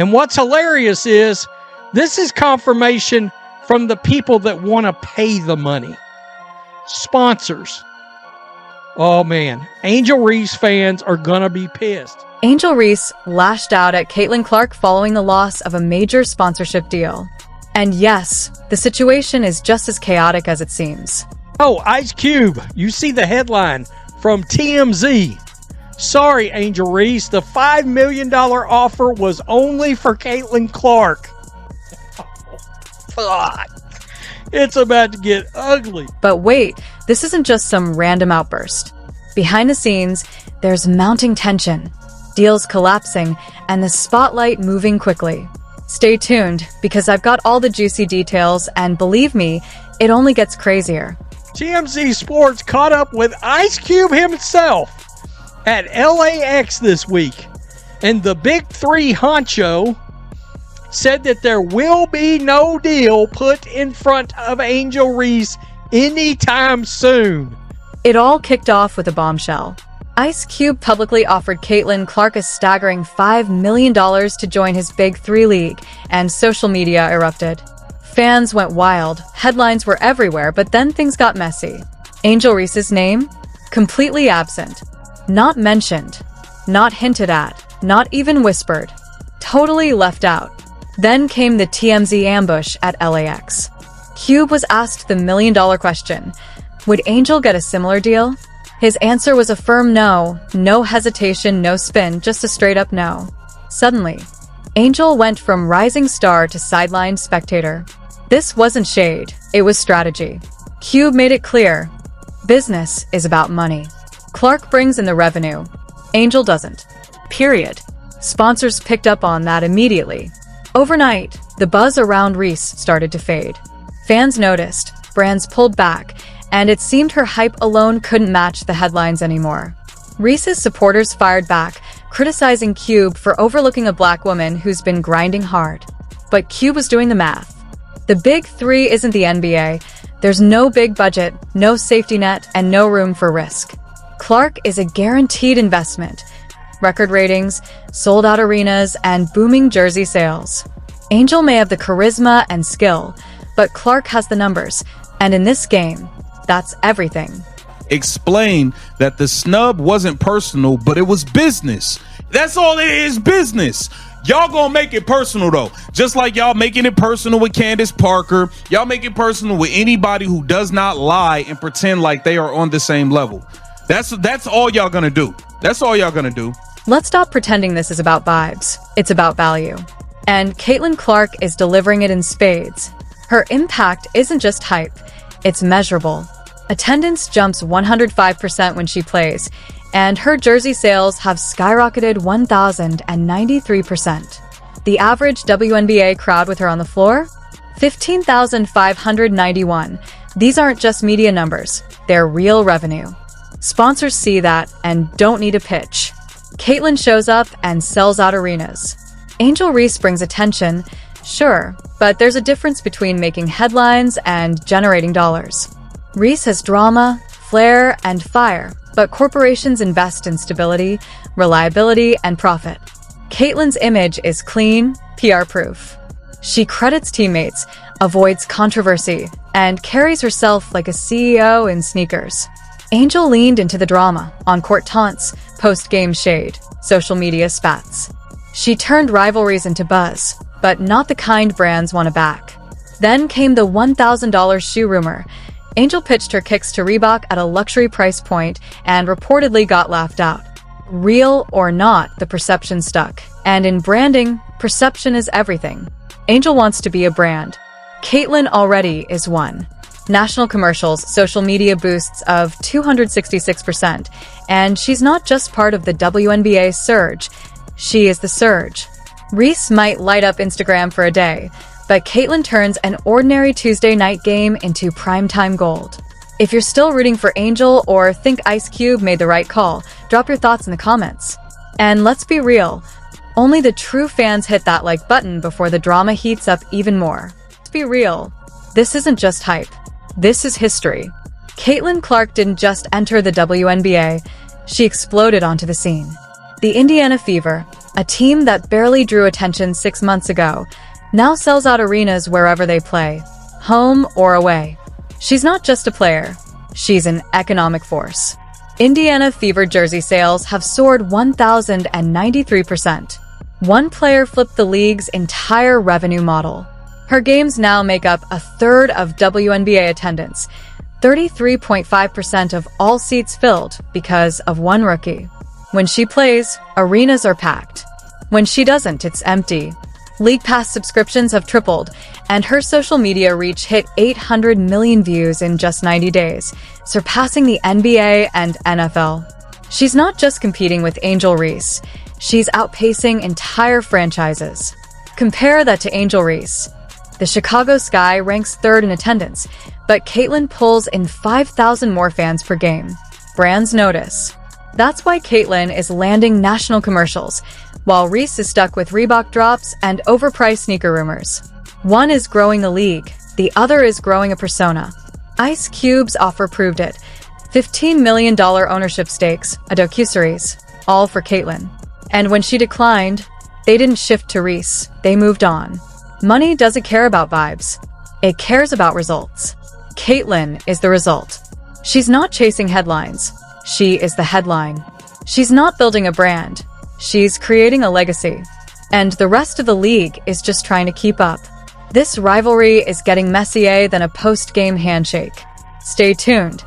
And what's hilarious is this is confirmation from the people that want to pay the money. Sponsors. Oh man, Angel Reese fans are gonna be pissed. Angel Reese lashed out at Caitlin Clark following the loss of a major sponsorship deal. And yes, the situation is just as chaotic as it seems. Oh, Ice Cube, you see the headline from TMZ. Sorry, Angel Reese, the $5 million offer was only for Caitlin Clark. God, it's about to get ugly. But wait, this isn't just some random outburst. Behind the scenes, there's mounting tension, deals collapsing, and the spotlight moving quickly. Stay tuned, because I've got all the juicy details, and believe me, it only gets crazier. TMZ Sports caught up with Ice Cube himself at LAX this week, and the Big Three honcho said that there will be no deal put in front of Angel Reese anytime soon. It all kicked off with a bombshell. Ice Cube publicly offered Caitlin Clark a staggering $5 million to join his Big Three league, and social media erupted. Fans went wild, headlines were everywhere, but then things got messy. Angel Reese's name? Completely absent. Not mentioned. Not hinted at. Not even whispered. Totally left out. Then came the TMZ ambush at LAX. Cube was asked the million-dollar question. Would Angel get a similar deal? His answer was a firm no. No hesitation, no spin, just a straight-up no. Suddenly, Angel went from rising star to sidelined spectator. This wasn't shade, it was strategy. Cube made it clear. Business is about money. Clark brings in the revenue. Angel doesn't. Period. Sponsors picked up on that immediately. Overnight, the buzz around Reese started to fade. Fans noticed, brands pulled back, and it seemed her hype alone couldn't match the headlines anymore. Reese's supporters fired back, criticizing Cube for overlooking a black woman who's been grinding hard. But Cube was doing the math. The Big Three isn't the NBA. There's no big budget, no safety net, and no room for risk. Clark is a guaranteed investment. Record ratings, sold-out arenas, and booming jersey sales. Angel may have the charisma and skill, but Clark has the numbers, and in this game, that's everything. Explain that the snub wasn't personal, but it was business. That's all it is, business. Y'all gonna make it personal though. Just like y'all making it personal with Candace Parker. Y'all make it personal with anybody who does not lie and pretend like they are on the same level. That's all y'all gonna do. That's all y'all gonna do. Let's stop pretending this is about vibes. It's about value. And Caitlin Clark is delivering it in spades. Her impact isn't just hype, it's measurable. Attendance jumps 105% when she plays, and her jersey sales have skyrocketed 1,093%. The average WNBA crowd with her on the floor? 15,591. These aren't just media numbers, they're real revenue. Sponsors see that and don't need a pitch. Caitlin shows up and sells out arenas. Angel Reese brings attention, sure, but there's a difference between making headlines and generating dollars. Reese has drama, flair, and fire, but corporations invest in stability, reliability, and profit. Caitlin's image is clean, PR-proof. She credits teammates, avoids controversy, and carries herself like a CEO in sneakers. Angel leaned into the drama, on-court taunts, post-game shade, social media spats. She turned rivalries into buzz, but not the kind brands want to back. Then came the $1,000 shoe rumor. Angel pitched her kicks to Reebok at a luxury price point and reportedly got laughed out. Real or not, the perception stuck. And in branding, perception is everything. Angel wants to be a brand. Caitlin already is one. National commercials, social media boosts of 266%. And she's not just part of the WNBA surge. She is the surge. Reese might light up Instagram for a day, but Caitlin turns an ordinary Tuesday night game into primetime gold. If you're still rooting for Angel or think Ice Cube made the right call, drop your thoughts in the comments. And let's be real, only the true fans hit that like button before the drama heats up even more. Let's be real, this isn't just hype. This is history. Caitlin Clark didn't just enter the WNBA, she exploded onto the scene. The Indiana Fever, A team that barely drew attention 6 months ago now sells out arenas wherever they play, home or away. She's not just a player, she's an economic force. Indiana Fever jersey sales have soared 1,093%. One player flipped the league's entire revenue model. Her games now make up a third of WNBA attendance, 33.5% of all seats filled because of one rookie. When she plays, arenas are packed. When she doesn't, it's empty. League Pass subscriptions have tripled, and her social media reach hit 800 million views in just 90 days, surpassing the NBA and NFL. She's not just competing with Angel Reese, she's outpacing entire franchises. Compare that to Angel Reese. The Chicago Sky ranks third in attendance, but Caitlin pulls in 5,000 more fans per game. Brands notice. That's why Caitlin is landing national commercials, while Reese is stuck with Reebok drops and overpriced sneaker rumors. One is growing the league, the other is growing a persona. Ice Cube's offer proved it. $15 million ownership stakes, a docuseries, all for Caitlin. And when she declined, they didn't shift to Reese, they moved on. Money doesn't care about vibes. It cares about results. Caitlin is the result. She's not chasing headlines. She is the headline. She's not building a brand. She's creating a legacy. And the rest of the league is just trying to keep up. This rivalry is getting messier than a post-game handshake. Stay tuned.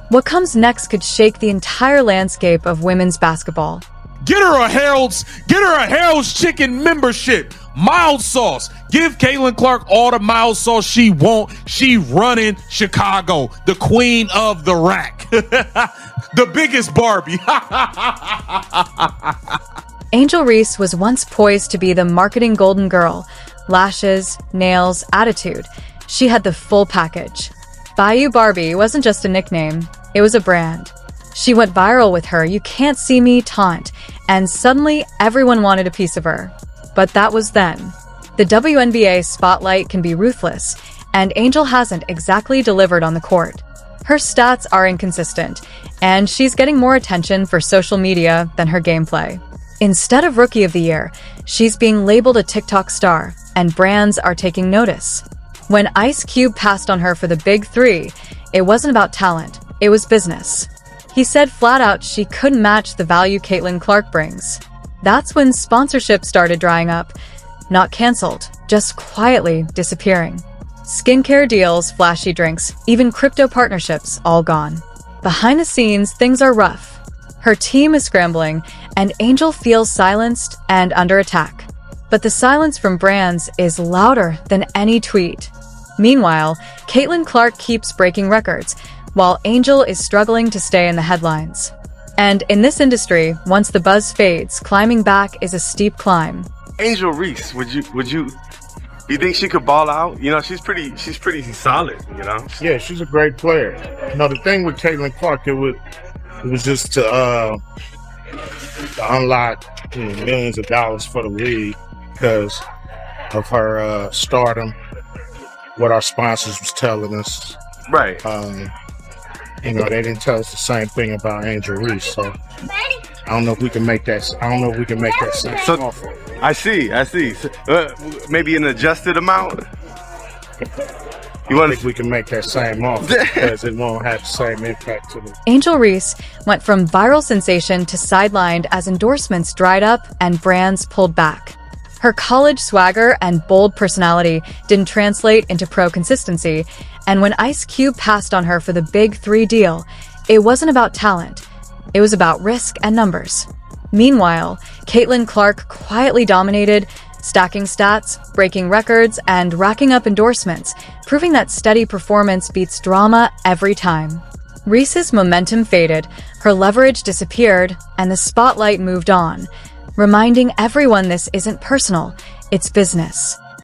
What comes next could shake the entire landscape of women's basketball. Get her a Harold's Chicken membership. Mild sauce. Give Caitlin Clark all the mild sauce she want. She running Chicago, the queen of the rack. The biggest Barbie. Angel Reese was once poised to be the marketing golden girl. Lashes, nails, attitude. She had the full package. Bayou Barbie wasn't just a nickname, it was a brand. She went viral with her "you can't see me" taunt, and suddenly everyone wanted a piece of her. But that was then. The WNBA spotlight can be ruthless, and Angel hasn't exactly delivered on the court. Her stats are inconsistent, and she's getting more attention for social media than her gameplay. Instead of Rookie of the Year, she's being labeled a TikTok star, and brands are taking notice. When Ice Cube passed on her for the Big Three, it wasn't about talent, it was business. He said flat out she couldn't match the value Caitlin Clark brings. That's when sponsorship started drying up. Not canceled, just quietly disappearing. Skincare deals, flashy drinks, even crypto partnerships, all gone. Behind the scenes, things are rough. Her team is scrambling, and Angel feels silenced and under attack. But the silence from brands is louder than any tweet. Meanwhile, Caitlin Clark keeps breaking records, while Angel is struggling to stay in the headlines. And in this industry, once the buzz fades, climbing back is a steep climb. Angel Reese, would you think she could ball out? You know, she's pretty solid, you know? Yeah, she's a great player. You know, the thing with Caitlin Clark, it was just to unlock millions of dollars for the league because of her stardom, what our sponsors was telling us. Right. You know, they didn't tell us the same thing about Angel Reese, so I don't know if we can make that. I don't know if we can make that same offer. I see. So, maybe an adjusted amount. I think we can make that same offer because it won't have the same impact to me. Angel Reese went from viral sensation to sidelined as endorsements dried up and brands pulled back. Her college swagger and bold personality didn't translate into pro consistency, and when Ice Cube passed on her for the Big Three deal, it wasn't about talent. It was about risk and numbers. Meanwhile, Caitlin Clark quietly dominated, stacking stats, breaking records, and racking up endorsements, proving that steady performance beats drama every time. Reese's momentum faded, her leverage disappeared, and the spotlight moved on, reminding everyone this isn't personal, it's business.